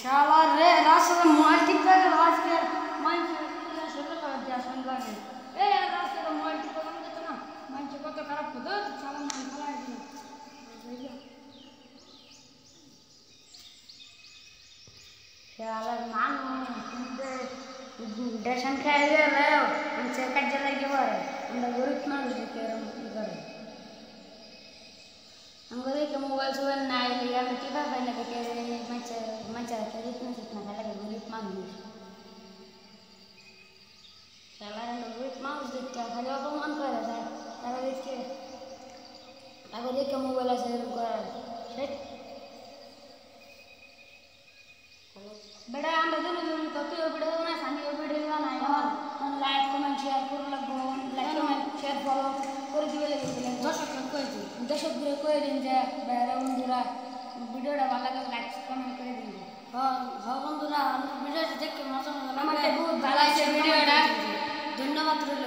শালা রে রাস্তায় মোবাইল টিপতে গেল আজকে মাইন্ড সেটা করে দিয়া শুনলা নেই এই রাস্তায় মোবাইল টিপতে গেল তো না মাইন্ড কত খারাপ হতো শালা মোবাইল ফেলাই দিল শালার মানুষ কিন্তু ডেশন খেয়ে গেল মানুষের কাজে লাগে পারে আমরা গরিব মানুষ এরকম কি করে আমাদের মোবাইল সোবাইল নাই আমি কীভাবে না দেখে মানুষের জিতনা খেলা গরিব মানুষ খেলা গরিব মানুষ দেখতে খালি অপমান করে যায় তারা দেখে তাকে দেখে মোবাইল আছে এরকম করার বেটা আমরা দুজন কত ভিডিও বানাই সানি ভিডিও বানাই লাইক কমেন্ট শেয়ার করে লাগবো লাইক কমেন্ট শেয়ার ফলো করে দিবে লেগেছিলেন দর্শক ঘুরে করে দিন যে বন্ধুরা ভিডিওটা ভালো লাগে লাইক কমেন্ট করে দিন হ্যাঁ বন্ধুরা ভিডিওটা দেখে মজা আমার বহুত ভালো লাগছে ভিডিওটা ধন্যবাদ রইল।